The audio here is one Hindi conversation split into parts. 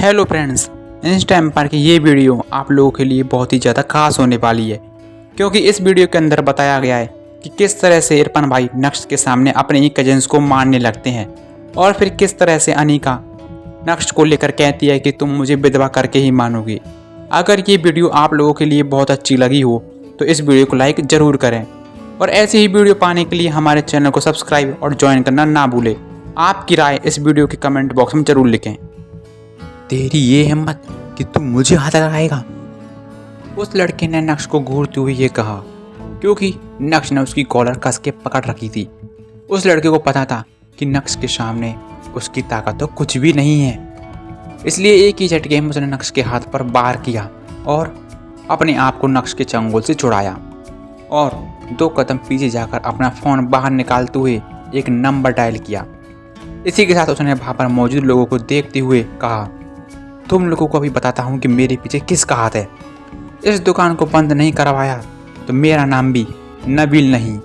हेलो फ्रेंड्स, इस टाइम पर की ये वीडियो आप लोगों के लिए बहुत ही ज़्यादा खास होने वाली है, क्योंकि इस वीडियो के अंदर बताया गया है कि किस तरह से इरफान भाई नक्श के सामने अपने ही कजन्स को मारने लगते हैं और फिर किस तरह से अनीका नक्श को लेकर कहती है कि तुम मुझे विधवा करके ही मानोगे। अगर ये वीडियो आप लोगों के लिए बहुत अच्छी लगी हो तो इस वीडियो को लाइक ज़रूर करें और ऐसी ही वीडियो पाने के लिए हमारे चैनल को सब्सक्राइब और ज्वाइन करना ना भूलें। आपकी राय इस वीडियो के कमेंट बॉक्स में ज़रूर लिखें। तेरी ये हिम्मत कि तू मुझे हाथ लगाएगा? उस लड़के ने नक्श को घूरते हुए ये कहा, क्योंकि नक्श ने उसकी कॉलर कस के पकड़ रखी थी। उस लड़के को पता था कि नक्श के सामने उसकी ताकत तो कुछ भी नहीं है, इसलिए एक ही झटके में उसने नक्श के हाथ पर वार किया और अपने आप को नक्श के चंगुल से छुड़ाया और 2 कदम पीछे जाकर अपना फ़ोन बाहर निकालते हुए एक नंबर डायल किया। इसी के साथ उसने वहाँ पर मौजूद लोगों को देखते हुए कहा, तुम लोगों को अभी बताता हूँ कि मेरे पीछे किसका हाथ है। इस दुकान को बंद नहीं करवाया तो मेरा नाम भी नबील नहीं।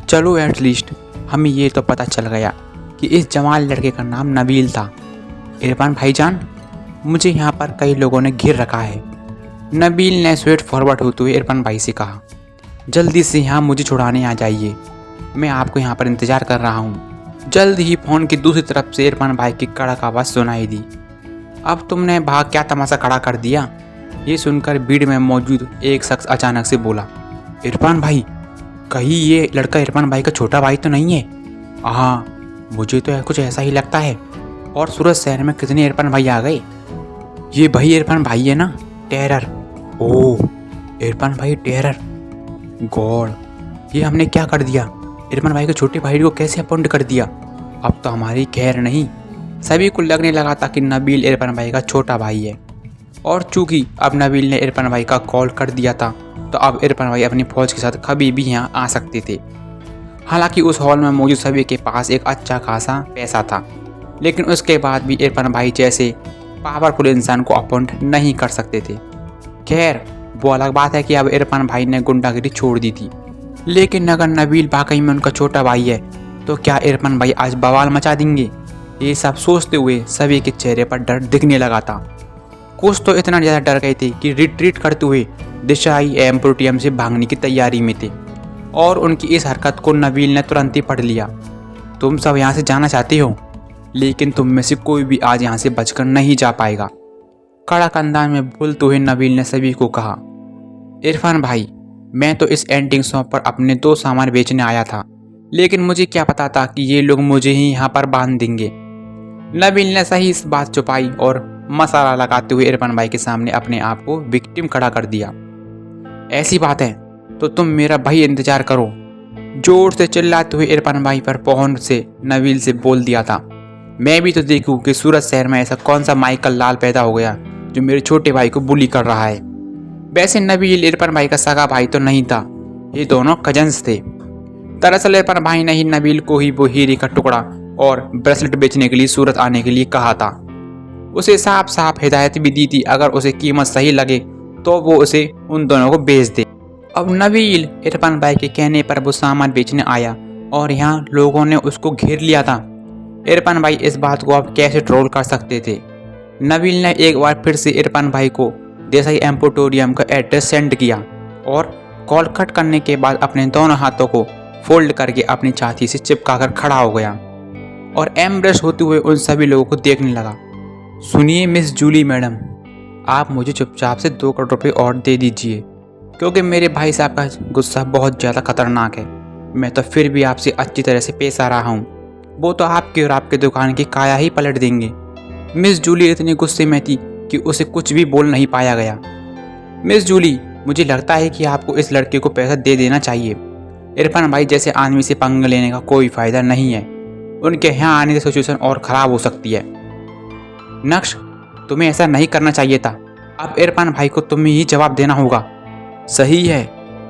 चलो एटलीस्ट हमें ये तो पता चल गया कि इस जवान लड़के का नाम नबील था। इरफान भाईजान, मुझे यहाँ पर कई लोगों ने घेर रखा है। नबील ने स्ट्रेट फॉरवर्ड होते हुए इरफान भाई से कहा, जल्दी से यहाँ मुझे छुड़ाने आ जाइए, मैं आपको यहाँ पर इंतज़ार कर रहा हूँ। जल्द ही फ़ोन की दूसरी तरफ से इरफान भाई की कड़क आवाज़ सुनाई दी। अब तुमने भाग क्या तमाशा खड़ा कर दिया? ये सुनकर भीड़ में मौजूद एक शख्स अचानक से बोला, इरफान भाई, कहीं ये लड़का इरफान भाई का छोटा भाई तो नहीं है? हाँ, मुझे तो कुछ ऐसा ही लगता है। और सूरत शहर में कितने इरफान भाई आ गए? ये भाई इरफान भाई है ना, टेरर। ओह, इरफान भाई टेरर। गॉड, ये हमने क्या कर दिया? इरफान भाई के छोटे भाई को कैसे अपॉइंट कर दिया? अब तो हमारी खैर नहीं। सभी को लगने लगा था कि नबील इरफान भाई का छोटा भाई है, और चूंकि अब नबील ने इरफान भाई का कॉल कर दिया था तो अब इरफान भाई अपनी फौज के साथ कभी भी यहाँ आ सकते थे। हालांकि उस हॉल में मौजूद सभी के पास एक अच्छा खासा पैसा था, लेकिन उसके बाद भी इरफान भाई जैसे पावरफुल इंसान को अपॉइंट नहीं कर सकते थे। खैर, वो अलग बात है कि अब इरफान भाई ने गुंडागिरी छोड़ दी थी, लेकिन अगर नबील वाकई में उनका छोटा भाई है तो क्या इरफान भाई आज बवाल मचा देंगे? ये सब सोचते हुए सभी के चेहरे पर डर दिखने लगा था। कुछ तो इतना ज़्यादा डर गए थे कि रिट्रीट करते हुए दिशाई एम्पोरियम से भागने की तैयारी में थे, और उनकी इस हरकत को नबील ने तुरंत ही पढ़ लिया। तुम सब यहाँ से जाना चाहते हो, लेकिन तुम में से कोई भी आज यहाँ से बचकर नहीं जा पाएगा। कड़क अंदाज में बोलते हुए नबील ने सभी को कहा, इरफान भाई, मैं तो इस एंटिक शॉप पर अपने 2 सामान बेचने आया था, लेकिन मुझे क्या पता था कि ये लोग मुझे ही यहाँ पर बांध देंगे। नबील ने सही इस बात छुपाई और मसाला लगाते हुए इरफान भाई के सामने अपने आप को विक्टिम खड़ा कर दिया। ऐसी बात है तो तुम मेरा भाई इंतजार करो, जोर से चिल्लाते हुए इरफान भाई पर पहुंच से नबील से बोल दिया था, मैं भी तो देखूं कि सूरत शहर में ऐसा कौन सा माइकल लाल पैदा हो गया जो मेरे छोटे भाई को बुली कर रहा है। वैसे नबील इरफान भाई का सगा भाई तो नहीं था, ये दोनों कजन्स थे। दरअसल इरफान भाई ने ही नबील को ही वो हीरे का टुकड़ा और ब्रेसलेट बेचने के लिए सूरत आने के लिए कहा था। उसे साफ साफ हिदायत भी दी थी, अगर उसे कीमत सही लगे तो वो उसे उन दोनों को बेच दे। अब नबील इरफान भाई के कहने पर वो सामान बेचने आया और यहाँ लोगों ने उसको घेर लिया था। इरफान भाई इस बात को अब कैसे ट्रोल कर सकते थे? नबील ने एक बार फिर से इरफान भाई को देसाई एम्पोरियम का एड्रेस सेंड किया और कॉल कट करने के बाद अपने दोनों हाथों को फोल्ड करके अपनी छाती से चिपकाकर खड़ा हो गया और एम्ब्रेस होते हुए उन सभी लोगों को देखने लगा। सुनिए मिस जूली मैडम, आप मुझे चुपचाप से 2 करोड़ रुपये और दे दीजिए, क्योंकि मेरे भाई साहब का गुस्सा बहुत ज़्यादा खतरनाक है। मैं तो फिर भी आपसे अच्छी तरह से पेश आ रहा हूँ, वो तो आपकी और आपके दुकान की काया ही पलट देंगे। मिस जूली इतने गुस्से में थी कि उसे कुछ भी बोल नहीं पाया गया। मिस जूली, मुझे लगता है कि आपको इस लड़के को पैसा दे देना चाहिए। इरफान भाई जैसे आदमी से पंगा लेने का कोई फ़ायदा नहीं है, उनके यहाँ आने से सिचुएशन और ख़राब हो सकती है। नक्श, तुम्हें ऐसा नहीं करना चाहिए था। अब इरफान भाई को तुम्हें ही जवाब देना होगा। सही है,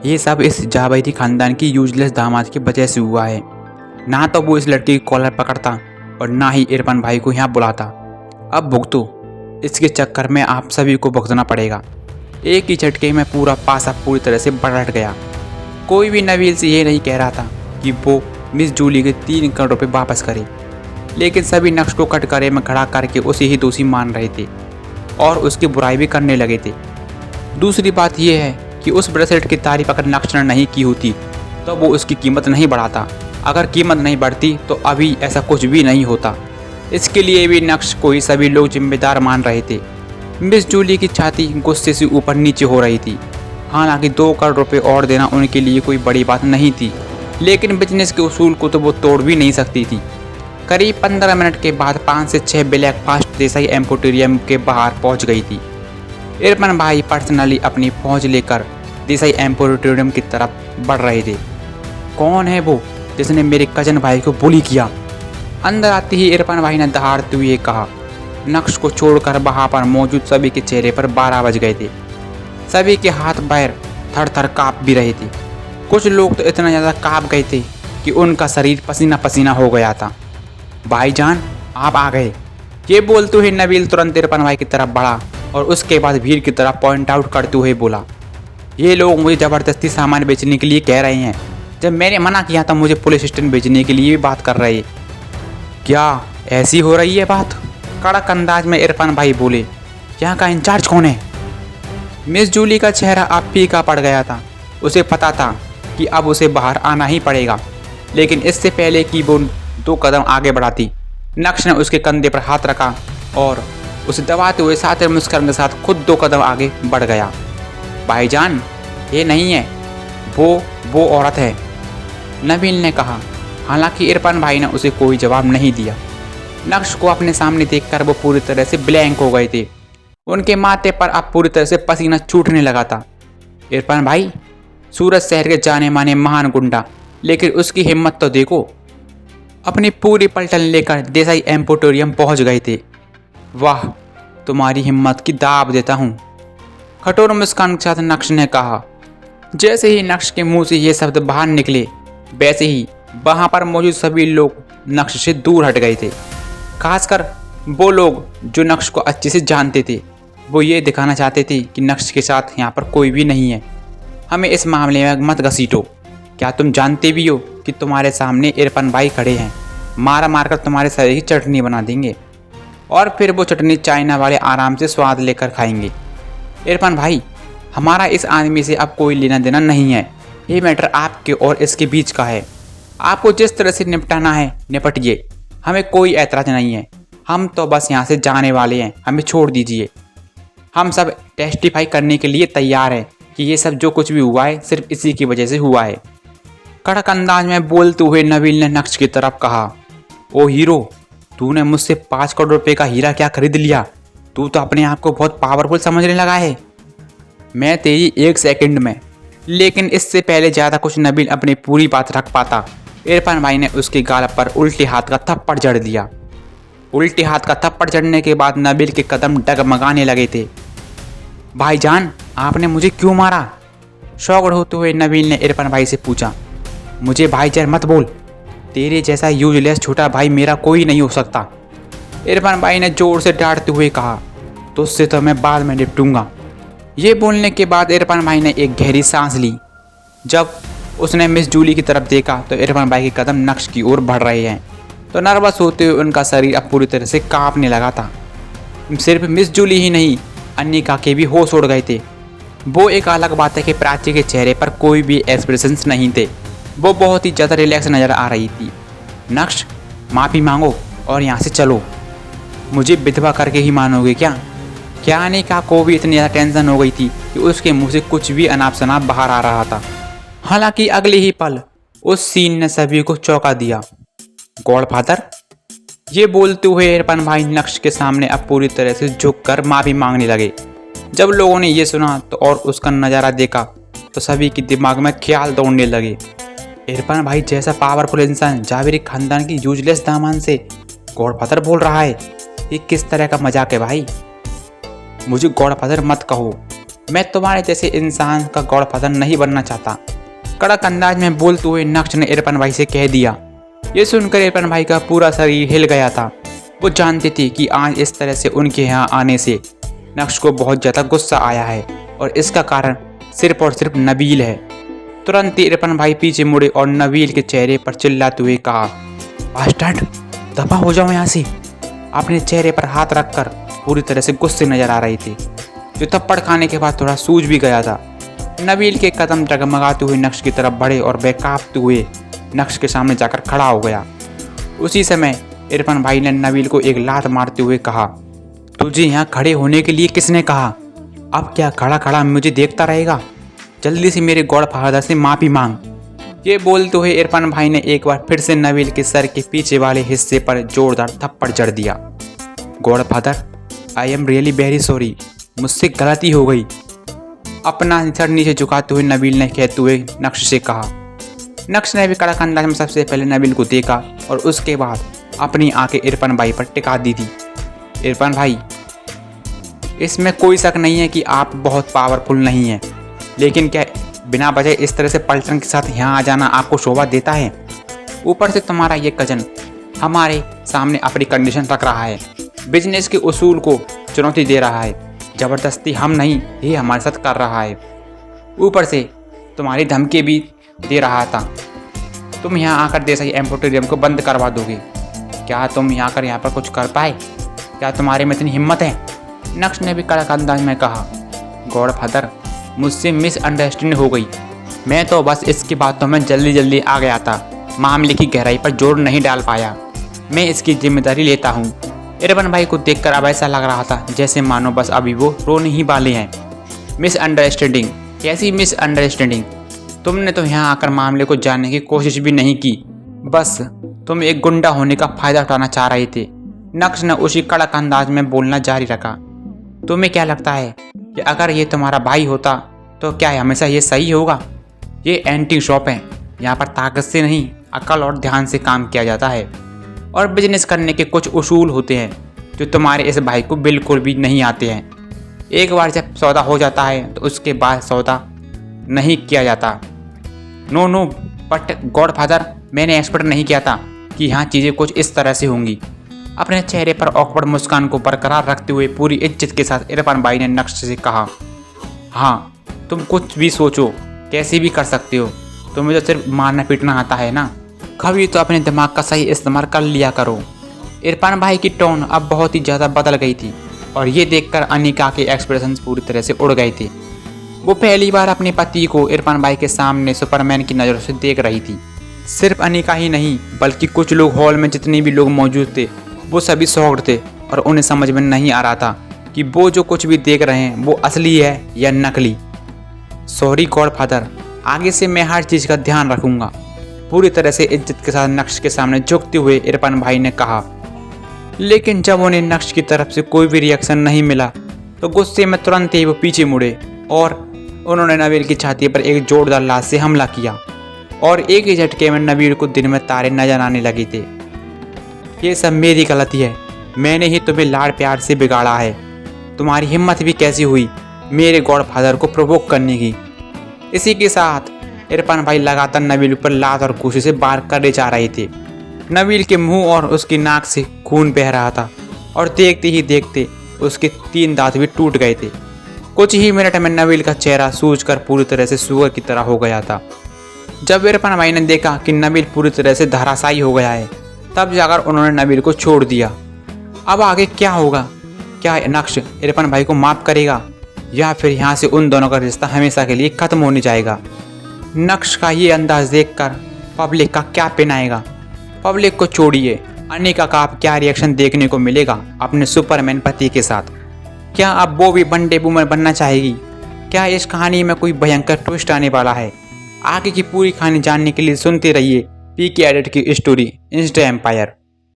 ये सब इस जावेदी खानदान की यूजलेस दामाद की वजह से हुआ है। ना तो वो इस लड़की की कॉलर पकड़ता और ना ही इरफान भाई को यहाँ बुलाता। अब भुगतो, इसके चक्कर में आप सभी को भुगतना पड़ेगा। एक ही झटके में पूरा पासा पूरी तरह से पलट गया। कोई भी नबील से ये नहीं कह रहा था कि वो मिस जूली के 3 करोड़ रुपये वापस करे, लेकिन सभी नक्श को कटघरे में खड़ा करके उसे ही दोषी मान रहे थे। और उसकी बुराई भी करने लगे थे। दूसरी बात यह है कि उस ब्रेसलेट की तारीफ अगर नक्श ने नहीं की होती तो वो उसकी कीमत नहीं बढ़ाता। अगर कीमत नहीं बढ़ती तो अभी ऐसा कुछ भी नहीं होता। इसके लिए भी नक्श को ही सभी लोग जिम्मेदार मान रहे थे। मिस जूली की छाती गुस्से से ऊपर नीचे हो रही थी। हालांकि 2 करोड़ रुपए और देना उनके लिए कोई बड़ी बात नहीं थी, लेकिन बिजनेस के उसूल को तो वो तोड़ भी नहीं सकती थी। करीब 15 मिनट के बाद 5 से 6 ब्रेकफास्ट देसाई एम्पोटेरियम के बाहर पहुंच गई थी। इरफान भाई पर्सनली अपनी फौज लेकर देसाई एम्पोटेरियम की तरफ बढ़ रहे थे। कौन है वो जिसने मेरे कजन भाई को बुली किया? अंदर आते ही इरफान भाई ने दहाड़ते हुए कहा। नक्श को छोड़कर वहाँ पर मौजूद सभी के चेहरे पर 12 बज गए थे। सभी के हाथ पैर थर थर काँप भी रहे थे। कुछ लोग तो इतना ज़्यादा काँप गए थे कि उनका शरीर पसीना पसीना हो गया था। भाईजान आप आ गए, ये बोलते हुए नबील तुरंत इरफान भाई की तरफ बढ़ा और उसके बाद भीड़ की तरफ पॉइंट आउट करते हुए बोला, ये लोग मुझे ज़बरदस्ती सामान बेचने के लिए कह रहे हैं। जब मैंने मना किया था मुझे पुलिस स्टेशन भेजने के लिए भी बात कर रहे। क्या ऐसी हो रही है बात? कड़क अंदाज में इरफान भाई बोले। यहाँ का इंचार्ज कौन है? मिस जूली का चेहरा अब फीका पड़ गया था। उसे पता था कि अब उसे बाहर आना ही पड़ेगा, लेकिन इससे पहले कि वो 2 कदम आगे बढ़ाती, नक्श ने उसके कंधे पर हाथ रखा और उसे दबाते हुए साथ मुस्कुराने के साथ खुद 2 कदम आगे बढ़ गया। भाईजान ये नहीं है, वो औरत है, नबील ने कहा। हालांकि इरफान भाई ने उसे कोई जवाब नहीं दिया। नक्श को अपने सामने देखकर वो पूरी तरह से ब्लैंक हो गए थे। उनके माथे पर अब पूरी तरह से पसीना छूटने लगा था। इरफान भाई सूरत शहर के जाने माने महान गुंडा, लेकिन उसकी हिम्मत तो देखो। अपनी पूरी पलटन लेकर देसाई एम्पोटेरियम पहुंच गए थे। वाह, तुम्हारी हिम्मत की दाब देता हूँ, कठोर मुस्कान के साथ नक्श ने कहा। जैसे ही नक्श के मुंह से ये शब्द बाहर निकले, वैसे ही वहाँ पर मौजूद सभी लोग नक्श से दूर हट गए थे। खासकर वो लोग जो नक्श को अच्छे से जानते थे। वो ये दिखाना चाहते थे कि नक्श के साथ यहाँ पर कोई भी नहीं है। हमें इस मामले में मत घसीटो। क्या तुम जानते भी हो कि तुम्हारे सामने इरफान भाई खड़े हैं? मार मार कर तुम्हारे शरीर की चटनी बना देंगे और फिर वो चटनी चाइना वाले आराम से स्वाद लेकर खाएंगे। इरफान भाई, हमारा इस आदमी से अब कोई लेना देना नहीं है। ये मैटर आपके और इसके बीच का है। आपको जिस तरह से निपटाना है निपटिए, हमें कोई ऐतराज नहीं है। हम तो बस यहाँ से जाने वाले हैं, हमें छोड़ दीजिए। हम सब टेस्टिफाई करने के लिए तैयार हैं कि ये सब जो कुछ भी हुआ है सिर्फ इसी की वजह से हुआ है। कड़क अंदाज में बोलते हुए नबील ने नक्श की तरफ कहा। ओ हीरो, तूने मुझसे 5 करोड़ रुपए का हीरा क्या खरीद लिया? तू तो अपने आप को बहुत पावरफुल समझने लगा है। मैं तेरी 1 सेकंड में, लेकिन इससे पहले ज़्यादा कुछ नबील अपनी पूरी बात रख पाता, इरफान भाई ने उसके गाल पर उल्टे हाथ का थप्पड़ जड़ दिया। उल्टे हाथ का थप्पड़ जड़ने के बाद नबील के कदम डगमगाने लगे थे। भाईजान, आपने मुझे क्यों मारा? शॉक्ड होते हुए नबील ने इरफान भाई से पूछा। मुझे भाईजान मत बोल, तेरे जैसा यूजलेस छोटा भाई मेरा कोई नहीं हो सकता, इरफान भाई ने जोर से डांटते हुए कहा। तो उससे तो मैं बाद में निपटूंगा। ये बोलने के बाद इरफान भाई ने एक गहरी सांस ली। जब उसने मिस जूली की तरफ देखा तो इरफान भाई के कदम नक्श की ओर बढ़ रहे हैं, तो नर्वस होते हुए उनका शरीर अब पूरी तरह से कांपने लगा था। सिर्फ मिस जूली ही नहीं, अन्निका के भी होश उड़ गए थे। वो एक अलग बात है कि प्राची के चेहरे पर कोई भी एक्सप्रेशंस नहीं थे। वो बहुत ही ज़्यादा रिलैक्स नज़र आ रही थी। नक्श, माफ़ी मांगो और यहाँ से चलो। मुझे विधवा करके ही मानोगे क्या? क्या अन्निका को भी इतनी ज़्यादा टेंशन हो गई थी कि उसके मुंह से कुछ भी अनाप शनाप बाहर आ रहा था। हालांकि अगले ही पल उस सीन ने सभी को चौंका दिया। गॉडफादर, ये बोलते हुए इरफान भाई नक्श के सामने अब पूरी तरह से झुककर माफ़ी मांगने लगे। जब लोगों ने ये सुना तो और उसका नज़ारा देखा तो सभी के दिमाग में ख्याल दौड़ने लगे। इरफान भाई जैसा पावरफुल इंसान जावेरी खानदान की यूजलेस दामन से गॉडफादर बोल रहा है, ये किस तरह का मजाक है भाई? मुझे गॉडफादर मत कहो, मैं तुम्हारे जैसे इंसान का गॉडफादर नहीं बनना चाहता, कड़क अंदाज में बोलते हुए नक्श ने इरफान भाई से कह दिया। ये सुनकर इरफान भाई का पूरा शरीर हिल गया था। वो जानते थे कि आज इस तरह से उनके यहाँ आने से नक्श को बहुत ज़्यादा गुस्सा आया है और इसका कारण सिर्फ और सिर्फ नबील है। तुरंत ही इरफान भाई पीछे मुड़े और नबील के चेहरे पर चिल्लाते हुए कहा, बास्टर्ड, दफा हो जाओ यहाँ से। अपने चेहरे पर हाथ रखकर पूरी तरह से गुस्से नजर आ रही थी, जो थप्पड़ खाने के बाद थोड़ा सूझ भी गया था। नबील के कदम डगमगाते हुए नक्श की तरफ बढ़े और वह कांपते हुए नक्श के सामने जाकर खड़ा हो गया। उसी समय इरफान भाई ने नबील को एक लात मारते हुए कहा, तुझे यहाँ खड़े होने के लिए किसने कहा? अब क्या खड़ा खड़ा मुझे देखता रहेगा? जल्दी से मेरे गॉडफादर से माफ़ी मांग। ये बोलते हुए इरफान भाई ने एक बार फिर से नबील के सर के पीछे वाले हिस्से पर जोरदार थप्पड़ जड़ दिया। Godfather, I am really very sorry, मुझसे गलती हो गई। अपना सर नीचे झुकाते हुए नबील ने कहते हुए नक्श से कहा। नक्श ने भी कड़क अंदाज में सबसे पहले नबील को देखा और उसके बाद अपनी आंखें इरफान भाई पर टिका दी थी। इरफान भाई, इसमें कोई शक नहीं है कि आप बहुत पावरफुल नहीं हैं, लेकिन क्या बिना वजह इस तरह से पलटन के साथ यहाँ आ जाना आपको शोभा देता है? ऊपर से तुम्हारा ये कजन हमारे सामने अपनी कंडीशन रख रहा है, बिजनेस के उसूल को चुनौती दे रहा है, ज़बरदस्ती हम नहीं ये हमारे साथ कर रहा है। ऊपर से तुम्हारी धमकी भी दे रहा था। तुम यहाँ आकर देसाई एम्पोटेरियम को बंद करवा दोगे। क्या तुम यहाँ आकर यहाँ पर कुछ कर पाए? क्या तुम्हारे में इतनी हिम्मत है? नक्श ने भी कड़क अंदाज में कहा। गॉडफादर, मुझसे मिसअंडरस्टैंडिंग हो गई। मैं तो बस इसकी बातों में जल्दी आ गया था, मामले की गहराई पर जोर नहीं डाल पाया। मैं इसकी जिम्मेदारी लेता हूँ। इरफान भाई को देखकर अब ऐसा लग रहा था जैसे मानो बस अभी वो रोने ही वाले हैं। मिसअंडरस्टैंडिंग? कैसी मिसअंडरस्टैंडिंग? तुमने तो यहाँ आकर मामले को जानने की कोशिश भी नहीं की, बस तुम एक गुंडा होने का फ़ायदा उठाना चाह रहे थे। नक्श ने उसी कड़क अंदाज में बोलना जारी रखा। तुम्हें क्या लगता है कि अगर ये तुम्हारा भाई होता तो क्या हमेशा ये सही होगा? ये एंटी शॉप है, यहाँ पर ताकत से नहीं अकल और ध्यान से काम किया जाता है, और बिजनेस करने के कुछ उसूल होते हैं जो तुम्हारे इस भाई को बिल्कुल भी नहीं आते हैं। एक बार जब सौदा हो जाता है तो उसके बाद सौदा नहीं किया जाता। नो, बट गॉडफादर, मैंने एक्सपेक्ट नहीं किया था कि यहाँ चीज़ें कुछ इस तरह से होंगी। अपने चेहरे पर ऑकवर्ड मुस्कान को बरकरार रखते हुए पूरी इज्जत के साथ इरफान भाई ने नक्श से कहा, हाँ, तुम कुछ भी सोचो, कैसे भी कर सकते हो, तुम्हें तो सिर्फ मारना पीटना आता है ना, कभी तो अपने दिमाग का सही इस्तेमाल कर लिया करो। इरफान भाई की टोन अब बहुत ही ज़्यादा बदल गई थी और ये देखकर अनिका के एक्सप्रेशंस पूरी तरह से उड़ गए थे। वो पहली बार अपने पति को इरफान भाई के सामने सुपरमैन की नज़रों से देख रही थी। सिर्फ अनिका ही नहीं, बल्कि कुछ लोग हॉल में जितने भी लोग मौजूद थे वो सभी शॉक्ड थे और उन्हें समझ में नहीं आ रहा था कि वो जो कुछ भी देख रहे हैं वो असली है या नकली। सॉरी गॉडफादर, आगे से मैं हर चीज़ का ध्यान रखूंगा। पूरी तरह से इज्जत के साथ नक्श के सामने झुकते हुए इरफान भाई ने कहा। लेकिन जब उन्हें नक्श की तरफ से कोई भी रिएक्शन नहीं मिला तो गुस्से में तुरंत ही वो पीछे मुड़े और उन्होंने नबील की छाती पर एक जोरदार लात से हमला किया और एक ही झटके में नबील को दिन में तारे नजर आने लगे थे। ये सब मेरी गलती है, मैंने ही तुम्हें लाड़ प्यार से बिगाड़ा है। तुम्हारी हिम्मत भी कैसी हुई मेरे गॉडफादर को प्रोवोक करने की? इसी के साथ इरफान भाई लगातार नबील पर लात और घूंसे से वार करने जा रहे थे। नबील के मुंह और उसकी नाक से खून बह रहा था और देखते ही देखते उसके 3 दांत भी टूट गए थे। कुछ ही मिनट में नबील का चेहरा सूजकर पूरी तरह से सुअर की तरह हो गया था। जब इरफान भाई ने देखा कि नबील पूरी तरह से धराशायी हो गया है, तब जाकर उन्होंने नबील को छोड़ दिया। अब आगे क्या होगा? क्या नक्श इरफान भाई को माफ़ करेगा या फिर यहाँ से उन दोनों का रिश्ता हमेशा के लिए ख़त्म होने जाएगा? नक्श का ये अंदाज देखकर पब्लिक का क्या पेन आएगा? पब्लिक को छोड़िए, अनिका का आप क्या रिएक्शन देखने को मिलेगा अपने सुपरमैन पति के साथ? क्या अब वो भी वनडे वूमन बनना चाहेगी? क्या इस कहानी में कोई भयंकर ट्विस्ट आने वाला है? आगे की पूरी कहानी जानने के लिए सुनते रहिए पीके एडिट की स्टोरी इंस्टा एम्पायर।